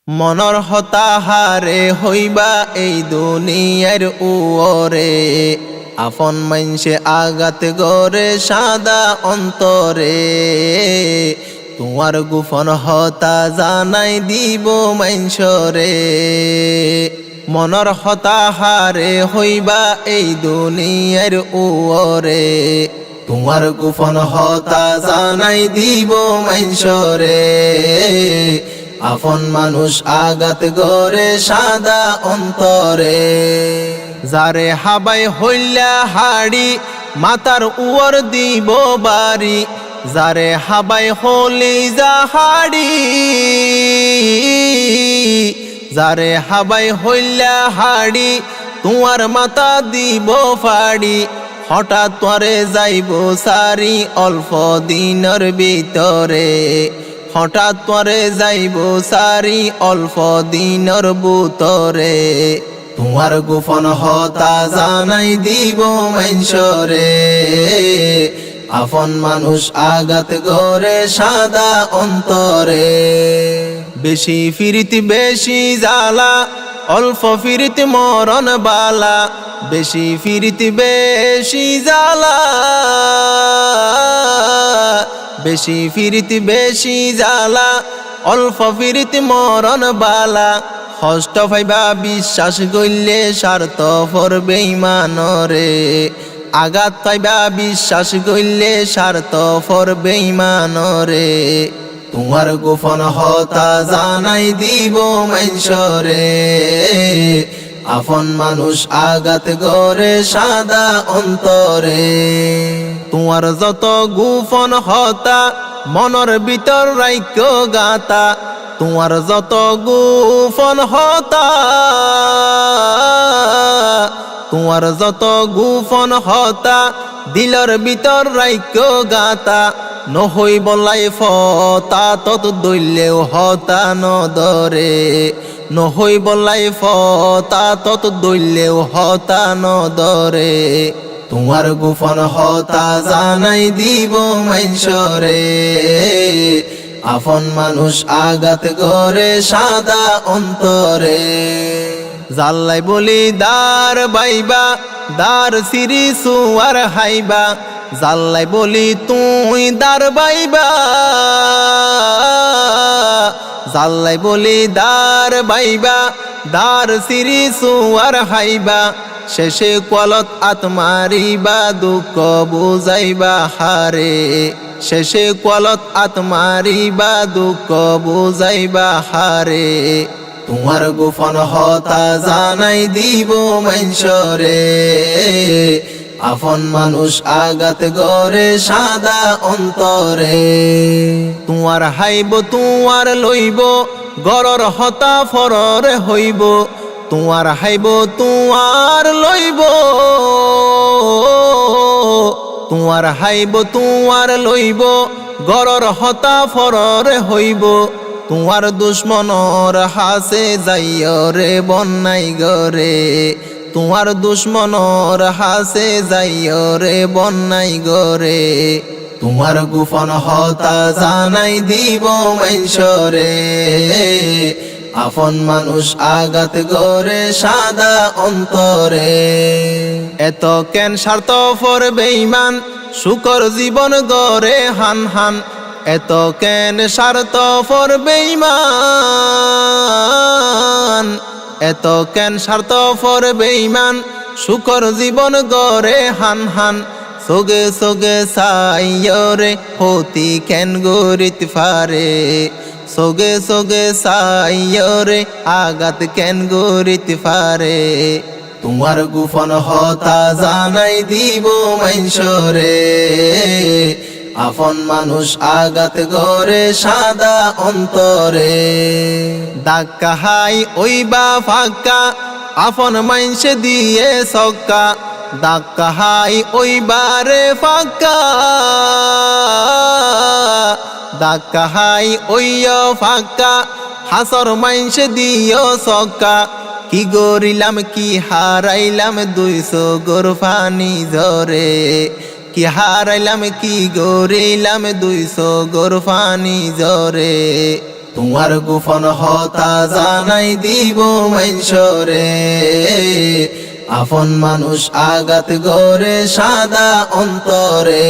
মনর হতাহারে হইবা এই দুনিয়ার উরে, আপন মাইনসে আঘাত গরে সাদা অন্তরে। তোমার গোপন হতা জানাই দিব মাইনসরে, মনর হতাহারে হইবা এই দুনিয়ার উরে। তোমার গোপন হতা জানাই দিব মাইনসরে, আপন মানুষ আঘাত গরে সাদা অন্তরে। যারে হাবাই হইলা হাড়ি মাতার উয়র দিব বাড়ি, যারে হাবাই হলি যাহাড়ি, যারে হাবাই হইলা হাড়ি তোমার মাতা দিব ফাড়ি। হঠাৎ তোরে যাইব সারি অল্প দিনের ভিতরে, হঠাৎ তোরে যাইব সারি অল্প দিনের ভিতরে। তোমার গোপন হতা জানাই দিব মাইনসরে, আপন মানুষ আঘাত গরে সাদা অন্তরে। বেশি ফিরিতি বেশি জ্বালা, অল্প ফিরিতি মরণ বালা। বেশি ফিরিতি বেশি জ্বালা, বেশি ফিরিতি বেশি জ্বালা, অল্প ফিরিতি মরণ বালা। হষ্ট ভাইবা বিশ্বাস গইলে স্বার্থ ফর বেঈমানরে, আঘাত পাইবা বিশ্বাস গইলে স্বার্থ ফর বেঈমানরে। তোমার গোপন হতা জানাই দিব মাইনসরে, আপন মানুষ আঘাত গরে সাদা অন্তরে। তোমার যত গোপন হতা মনের ভিতর রাইক্য গাতা, তোমার যত গোপন হতা, তোমার যত গোপন হতা দিলর ভিতর রাইক্য গাতা। নহই বলাই ফতা তত দইলেও হতা নদরে, নহই বলাই ফতা তত দইলেও হতা নদরে। তোমার গোপন হতা জানাই দিব মাইনসরে, আপন মানুষ আঘাত গরে সাদা অন্তরে। জাল্লাই বলি দার বাইবা, দার সিরি সুয়ার হাইবা। জাল্লাই বলি তুই দার বাইবা, জাল্লাই বলি দার বাইবা, দার সিরি সুয়ার হাইবা। শেষে কলত আত্মারিবা দুঃখ বুঝাইবা হারে, শেষে কলত আত্মারিবা দুঃখ বুঝাইবা হারে। তোমার গোপন হতা জানাই দিব মাইনসরে, আপন মানুষ আঘাত গরে সাদা অন্তরে। তোমার হাইব তোমার লইব গরর হতা ফররে হইব, তোমার হাইব তোমার লইব, তোমার হাইব তোমার লইব গরর হতা ফররে হইব। তোমার দুশ্মনর হাসে যাইয় রে বন্যাই গরে, তোমার দুশ্মনর হাসে যাইয় রে বন্যাই গরে। তোমার গোপন হতা জানাই দিব মাইনসরে, আপন মানুষ আঘাত গরে সাদা অন্তরে। এত কেন স্বার্থ ফর বেঈমান শুকর জীবন গরে হান হান। এত কেন স্বার্থ ফর বেঈমান, এত কেন স্বার্থ ফর বেঈমান শুকর জীবন গরে হান হান। সোগে সোগে সাইয়রে হতি কেন গরিত ফারে, সোগে সোগে সাইয়রে আঘাত কেন গরিত ফারে। তোমার গোপন হতা জানাই দিব মাইনসরে, আপন মানুষ আঘাত গরে সাদা অন্তরে। দাক্কা হাই ওইবা ফাক্কা আপন মাইনসে দিয়ে সক্কা, দাক্কা হাই ওইবারে ফাক্কা, দাক্কা হাই ওইয় ফাক্কা হাসর মাইনসে দিও সক্কা। কি গরিলাম কি হারাইলাম 200 গোর ফানি ঝরে, কি হারাইলাম কি গরিলাম 200 গোর ফানি ঝরে। তোমার গোপন হতা জানাই দিব মাইনসরে আপন মানুষ আঘাত গরে সাদা অন্তরে